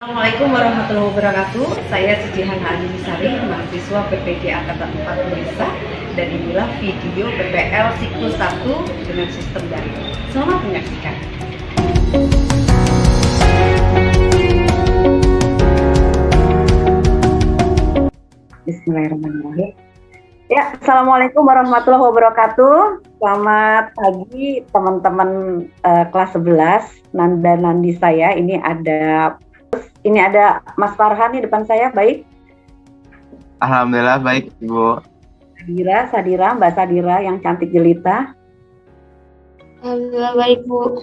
Assalamualaikum warahmatullahi wabarakatuh. Saya Cici Hana Sari, mahasiswa PPG Angkatan 4 Unesa, dan inilah video PPL siklus 1 dengan sistem daring. Selamat menyaksikan. Bismillahirrahmanirrahim. Ya, Assalamualaikum warahmatullahi wabarakatuh. Selamat pagi teman-teman kelas 11, Nanda Nandi saya. Ini ada Mas Farhan di depan saya, baik? Alhamdulillah baik, Ibu. Sadira, Mbak Sadira yang cantik jelita. Alhamdulillah baik, Bu.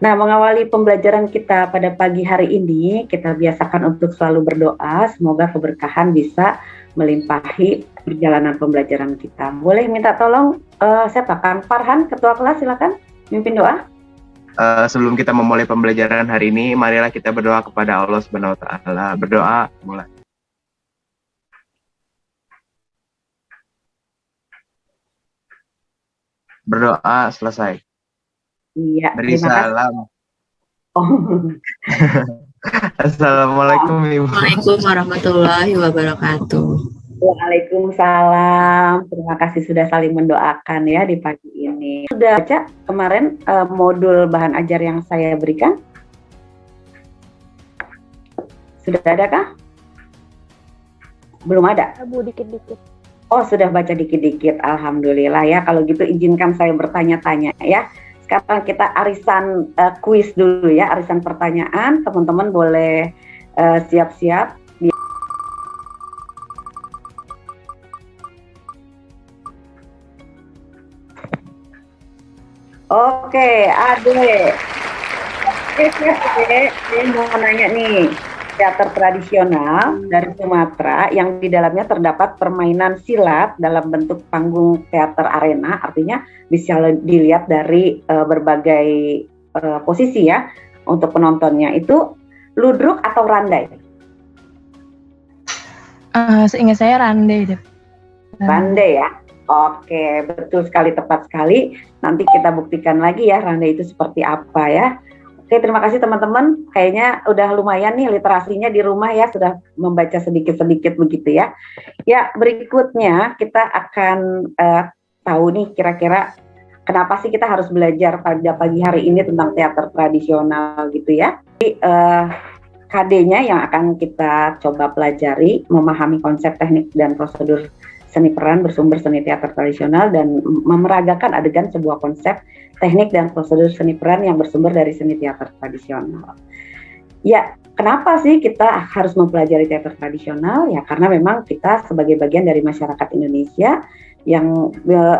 Nah, mengawali pembelajaran kita pada pagi hari ini, kita biasakan untuk selalu berdoa, semoga keberkahan bisa melimpahi perjalanan pembelajaran kita. Boleh minta tolong, siapa? Kang Farhan, Ketua Kelas, silakan mimpin doa. Sebelum kita memulai pembelajaran hari ini, marilah kita berdoa kepada Allah Subhanahu wa Ta'ala. Berdoa, mulai. Berdoa, selesai. Iya, Beri terima kasih. salam. Oh. Assalamualaikum, Ibu. Waalaikumsalam warahmatullahi wabarakatuh. Waalaikumsalam. Terima kasih sudah saling mendoakan ya di pagi ini. Sudah baca kemarin modul bahan ajar yang saya berikan? Sudah ada kah? Belum ada? Bu, dikit-dikit. Oh, sudah baca dikit-dikit. Alhamdulillah ya. Kalau gitu izinkan saya bertanya-tanya ya. Sekarang kita arisan kuis dulu ya, arisan pertanyaan. Teman-teman boleh siap-siap. Oke, Ade. Oke, saya mau nanya nih. Teater tradisional dari Sumatera yang di dalamnya terdapat permainan silat dalam bentuk panggung teater arena, artinya bisa dilihat dari berbagai posisi ya untuk penontonnya. Itu ludruk atau randai? Seingat saya randai deh. Randai ya. Oke, betul sekali, tepat sekali. Nanti kita buktikan lagi ya randai itu seperti apa ya. Oke, terima kasih teman-teman. Kayaknya udah lumayan nih literasinya di rumah ya, sudah membaca sedikit-sedikit begitu ya. Ya, berikutnya kita akan tahu nih kira-kira kenapa sih kita harus belajar pada pagi hari ini tentang teater tradisional gitu ya. Jadi, KD-nya yang akan kita coba pelajari, memahami konsep teknik dan prosedur seni peran bersumber seni teater tradisional dan memeragakan adegan sebuah konsep teknik dan prosedur seni peran yang bersumber dari seni teater tradisional. Ya, kenapa sih kita harus mempelajari teater tradisional? Ya, karena memang kita sebagai bagian dari masyarakat Indonesia yang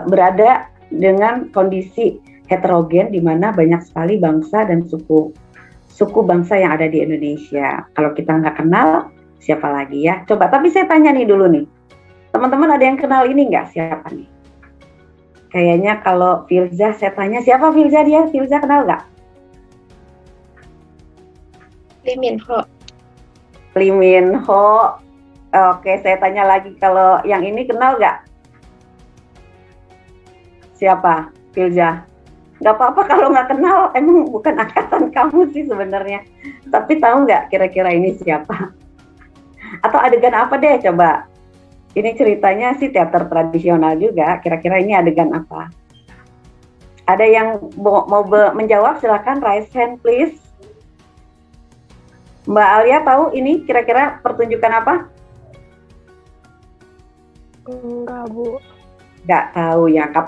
berada dengan kondisi heterogen di mana banyak sekali bangsa dan suku bangsa yang ada di Indonesia. Kalau kita nggak kenal, siapa lagi ya? Coba, tapi saya tanya nih dulu nih. Teman-teman ada yang kenal ini nggak? Siapa nih? Kayaknya kalau Filza, saya tanya siapa Filza dia? Filza kenal nggak? Lee Min Ho. Lee Min Ho. Oke, saya tanya lagi kalau yang ini kenal nggak? Siapa? Filza? Nggak apa-apa kalau nggak kenal, emang bukan angkatan kamu sih sebenarnya. Tapi tahu nggak kira-kira ini siapa? Atau adegan apa deh coba? Ini ceritanya sih teater tradisional juga. Kira-kira ini adegan apa? Ada yang mau menjawab? Silakan raise hand please. Mbak Alia tahu ini kira-kira pertunjukan apa? Enggak, Bu. Nggak tahu ya, nggak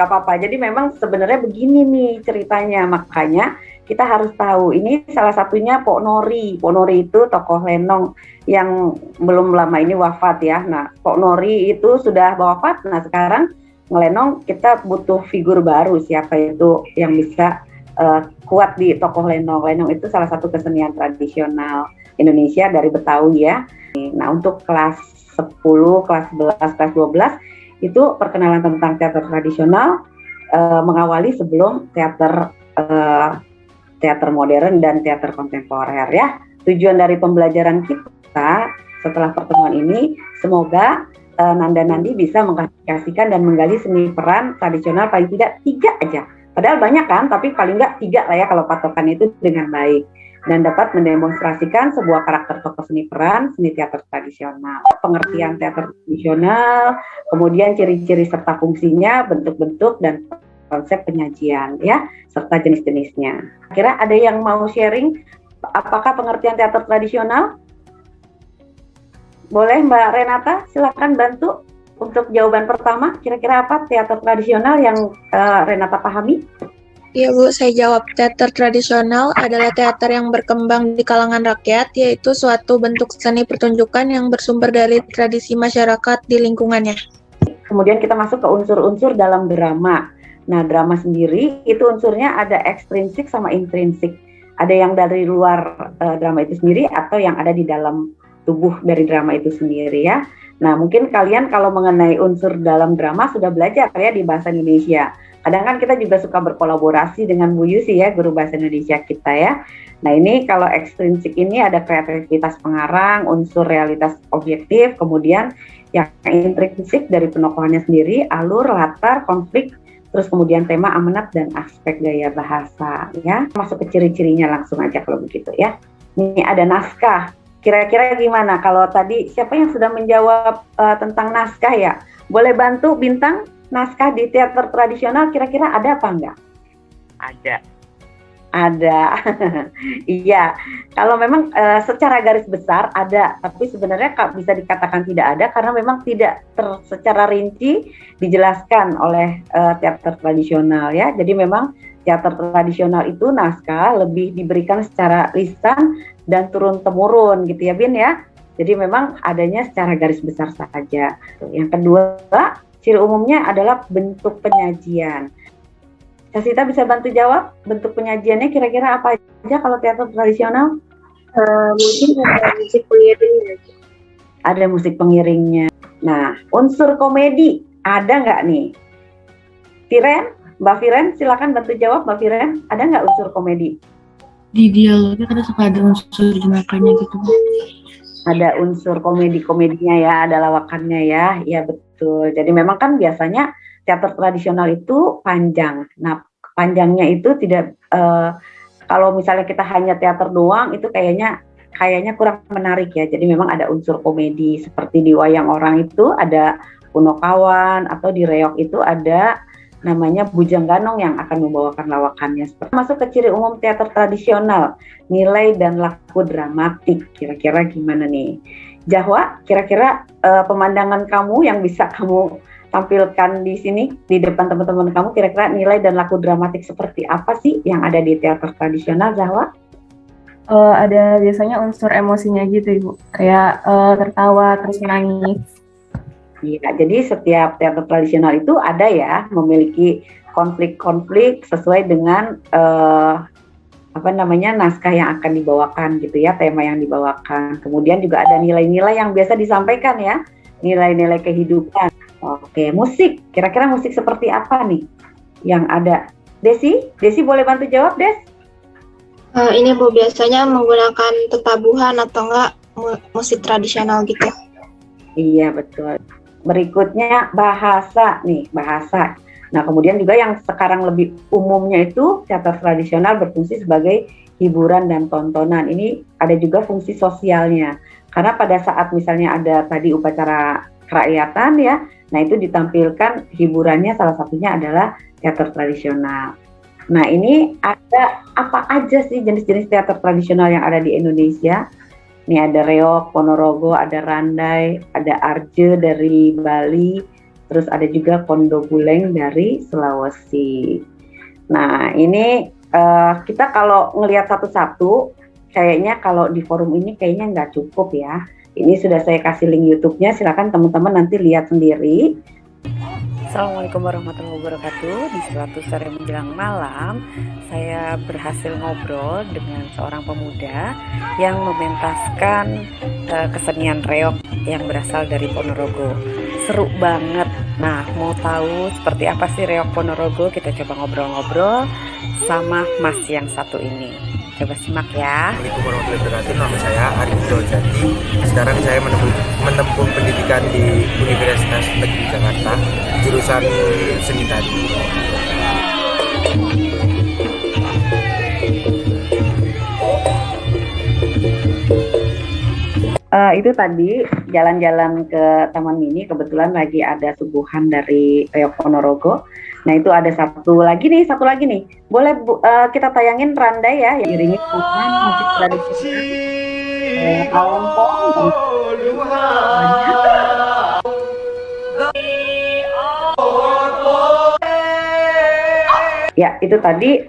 apa-apa. Jadi memang sebenarnya begini nih ceritanya, makanya kita harus tahu. Ini salah satunya Pok Nori. Pok Nori itu tokoh lenong yang belum lama ini wafat ya. Nah, Pok Nori itu sudah wafat. Nah, sekarang ngelenong kita butuh figur baru. Siapa itu yang bisa kuat di tokoh lenong? Lenong itu salah satu kesenian tradisional Indonesia dari Betawi ya. Nah, untuk kelas 10, kelas 11, kelas 12 itu perkenalan tentang teater tradisional mengawali sebelum teater modern dan teater kontemporer ya. Tujuan dari pembelajaran kita setelah pertemuan ini semoga Nanda Nandi bisa mengklasifikasikan dan menggali seni peran tradisional paling tidak 3 aja. Padahal banyak kan, tapi paling nggak 3 lah ya kalau patokan itu dengan baik. dan dapat mendemonstrasikan sebuah karakter tokoh seni peran seni teater tradisional. Pengertian teater tradisional, kemudian ciri-ciri serta fungsinya, bentuk-bentuk dan konsep penyajian ya, serta jenis-jenisnya. Kira ada yang mau sharing apakah pengertian teater tradisional? Boleh Mbak Renata, silakan bantu untuk jawaban pertama. Kira-kira apa teater tradisional yang Renata pahami? Iya Bu, saya jawab. Teater tradisional adalah teater yang berkembang di kalangan rakyat, yaitu suatu bentuk seni pertunjukan yang bersumber dari tradisi masyarakat di lingkungannya. Kemudian kita masuk ke unsur-unsur dalam drama. Nah, drama sendiri itu unsurnya ada ekstrinsik sama intrinsik. Ada yang dari luar drama itu sendiri atau yang ada di dalam tubuh dari drama itu sendiri ya. Nah, mungkin kalian kalau mengenai unsur dalam drama sudah belajar ya di bahasa Indonesia. Kadang kan kita juga suka berkolaborasi dengan Bu Yusi ya, guru bahasa Indonesia kita ya. Nah, ini kalau ekstrinsik ini ada kreativitas pengarang, unsur realitas objektif, kemudian yang intrinsik dari penokohannya sendiri, alur, latar, konflik, terus kemudian tema, amanat, dan aspek gaya bahasa ya. Masuk ke ciri-cirinya langsung aja kalau begitu ya. Ini ada naskah. Kira-kira gimana kalau tadi siapa yang sudah menjawab tentang naskah ya? Boleh bantu Bintang, naskah di teater tradisional kira-kira ada apa enggak? Ada. Ada. Iya, kalau memang secara garis besar ada, tapi sebenarnya bisa dikatakan tidak ada karena memang tidak secara rinci dijelaskan oleh teater tradisional ya. Jadi memang teater tradisional itu naskah lebih diberikan secara lisan dan turun-temurun gitu ya Bin ya. Jadi memang adanya secara garis besar saja. Yang kedua, ciri umumnya adalah bentuk penyajian. Casita bisa bantu jawab bentuk penyajiannya kira-kira apa aja kalau teater tradisional? Mungkin ada musik pengiringnya. Ada musik pengiringnya. Nah, unsur komedi ada nggak nih? Firen, Mbak Firen, silakan bantu jawab Mbak Firen. Ada nggak unsur komedi? Di dialognya kadang suka ada unsur jenakannya gitu. Ada unsur komedi-komedinya ya, ada lawakannya ya. Ya betul. Jadi memang kan biasanya teater tradisional itu panjang. Nah, panjangnya itu tidak kalau misalnya kita hanya teater doang itu kayaknya kurang menarik ya. Jadi memang ada unsur komedi seperti di wayang orang itu ada Punokawan atau di reog itu ada namanya Bujang Ganong yang akan membawakan lawakannya. Masuk ke ciri umum teater tradisional, nilai dan laku dramatik. Kira-kira gimana nih? Jahwa, kira-kira pemandangan kamu yang bisa kamu tampilkan di sini di depan teman-teman kamu, kira-kira nilai dan laku dramatik seperti apa sih yang ada di teater tradisional, Zahwa? Ada biasanya unsur emosinya gitu Ibu, kayak tertawa terus menangis. Iya, jadi setiap teater tradisional itu ada ya memiliki konflik-konflik sesuai dengan naskah yang akan dibawakan gitu ya, tema yang dibawakan. Kemudian juga ada nilai-nilai yang biasa disampaikan ya, nilai-nilai kehidupan. Oke, musik. Kira-kira musik seperti apa nih yang ada? Desi boleh bantu jawab, Des? Ini Bu, biasanya menggunakan tetabuhan atau enggak musik tradisional gitu. Iya, betul. Berikutnya bahasa nih, bahasa. Nah, kemudian juga yang sekarang lebih umumnya itu teater tradisional berfungsi sebagai hiburan dan tontonan. Ini ada juga fungsi sosialnya. Karena pada saat misalnya ada tadi upacara kerakyatan ya, nah itu ditampilkan hiburannya salah satunya adalah teater tradisional. Nah, ini ada apa aja sih jenis-jenis teater tradisional yang ada di Indonesia? Ini ada reog, Ponorogo, ada Randai, ada Arje dari Bali, terus ada juga Kondo Buleng dari Sulawesi. Nah, ini kita kalau ngelihat satu-satu, kayaknya kalau di forum ini kayaknya nggak cukup ya. Ini sudah saya kasih link YouTube-nya, silakan teman-teman nanti lihat sendiri. Assalamualaikum warahmatullahi wabarakatuh. Di suatu sore menjelang malam, saya berhasil ngobrol dengan seorang pemuda yang mementaskan kesenian reog yang berasal dari Ponorogo. Seru banget. Nah, mau tahu seperti apa sih reog Ponorogo? Kita coba ngobrol-ngobrol sama Mas yang satu ini. Coba simak ya. Assalamualaikum warahmatullahi wabarakatuh. Nama saya Arifdo Jati. Sekarang saya menempuh pendidikan di Universitas Negeri Jakarta, jurusan seni tari. Itu tadi jalan-jalan ke Taman Mini, kebetulan lagi ada suguhan dari Reok Ponorogo. Nah itu ada satu lagi nih. Boleh kita tayangin Randai ya, iringi dengan musik tradisional Alompong. Ya, itu tadi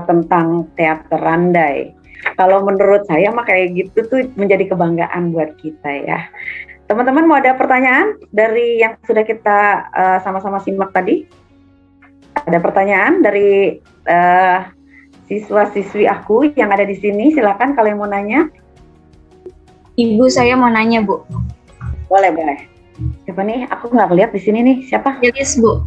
tentang teater Randai. Kalau menurut saya mah kayak gitu tuh menjadi kebanggaan buat kita ya. Teman-teman mau ada pertanyaan dari yang sudah kita sama-sama simak tadi? Ada pertanyaan dari siswa-siswi aku yang ada di sini? Silakan kalau yang mau nanya. Ibu, saya mau nanya, Bu. Boleh. Siapa nih? Aku nggak lihat di sini nih. Siapa? Delis, Bu.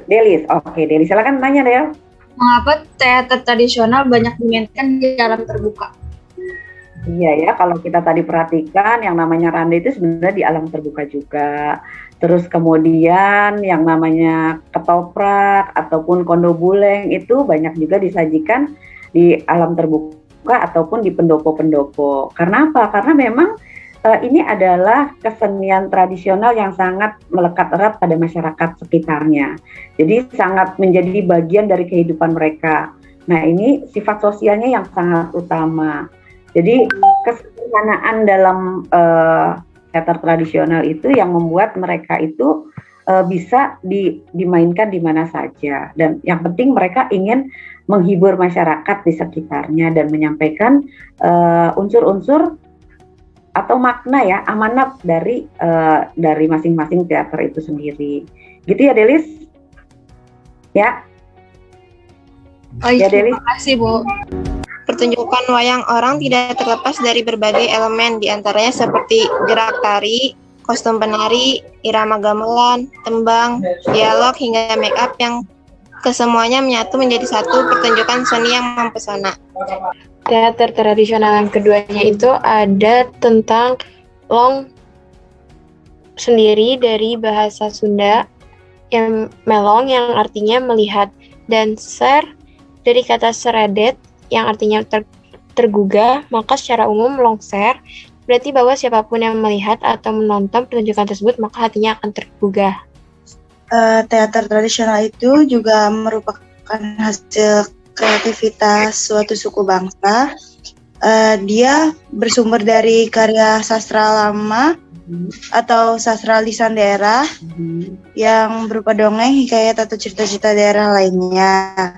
Delis. Oke, Delis. Silakan tanya, Del. Mengapa teater tradisional banyak dimainkan di alam terbuka? Iya ya, kalau kita tadi perhatikan yang namanya Randai itu sebenarnya di alam terbuka juga. Terus kemudian yang namanya ketoprak ataupun kondo buleng itu banyak juga disajikan di alam terbuka ataupun di pendopo-pendopo. Karena apa? Karena memang ini adalah kesenian tradisional yang sangat melekat erat pada masyarakat sekitarnya. Jadi sangat menjadi bagian dari kehidupan mereka. Nah ini sifat sosialnya yang sangat utama. Jadi kesederhanaan dalam teater tradisional itu yang membuat mereka itu bisa dimainkan di mana saja. Dan yang penting mereka ingin menghibur masyarakat di sekitarnya dan menyampaikan unsur-unsur atau makna ya, amanat dari masing-masing teater itu sendiri. Gitu ya, Delis? Ya. Oh iya, Ya, Delis. terima kasih, Bu. Pertunjukan wayang orang tidak terlepas dari berbagai elemen, diantaranya seperti gerak tari, kostum penari, irama gamelan, tembang, dialog, hingga make up yang kesemuanya menyatu menjadi satu pertunjukan seni yang mempesona. Teater tradisional yang keduanya itu ada tentang long sendiri dari bahasa Sunda, yang melong yang artinya melihat, dan ser dari kata seredet yang artinya tergugah. Maka secara umum longser berarti bahwa siapapun yang melihat atau menonton pertunjukan tersebut maka hatinya akan tergugah. Teater tradisional itu juga merupakan hasil kreativitas suatu suku bangsa. Dia bersumber dari karya sastra lama atau sastra lisan daerah yang berupa dongeng, hikayat atau cerita-cerita daerah lainnya.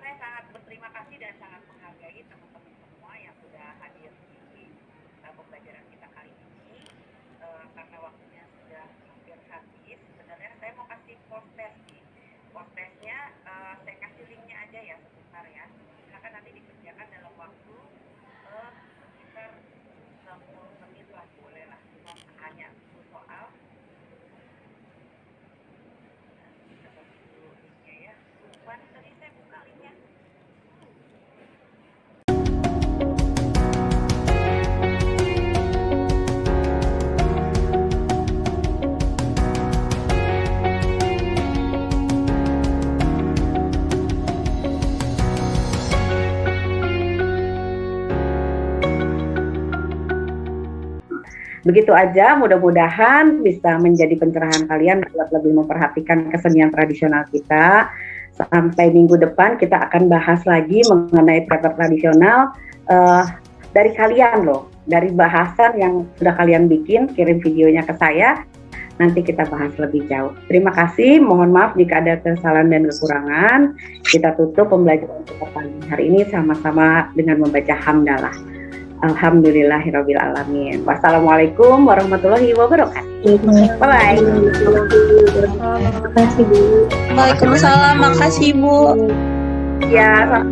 Saya sangat berterima kasih dan sangat menghargai teman-teman semua yang sudah hadir di pembelajaran kita kali ini. Karena waktunya sudah hampir habis, sebenarnya saya mau kasih post-test nih. Post-testnya saya kasih linknya aja ya sebentar ya. Silakan nanti dikerjakan dalam waktu sekitar 60 menit lah, boleh lah. Cuma hanya 10 soal. Kita kasih dulu linknya ya. Lupa nih tadi saya buka linknya. Begitu aja, mudah-mudahan bisa menjadi pencerahan kalian buat lebih memperhatikan kesenian tradisional kita. Sampai minggu depan kita akan bahas lagi mengenai teater tradisional dari kalian loh, dari bahasan yang sudah kalian bikin, kirim videonya ke saya, nanti kita bahas lebih jauh. Terima kasih, mohon maaf jika ada kesalahan dan kekurangan. Kita tutup pembelajaran kita pagi hari ini sama-sama dengan membaca hamdalah. Alhamdulillahirabbil alamin. Wassalamualaikum warahmatullahi wabarakatuh. Bye-bye. Waalaikumsalam, makasih, Bu. Ya,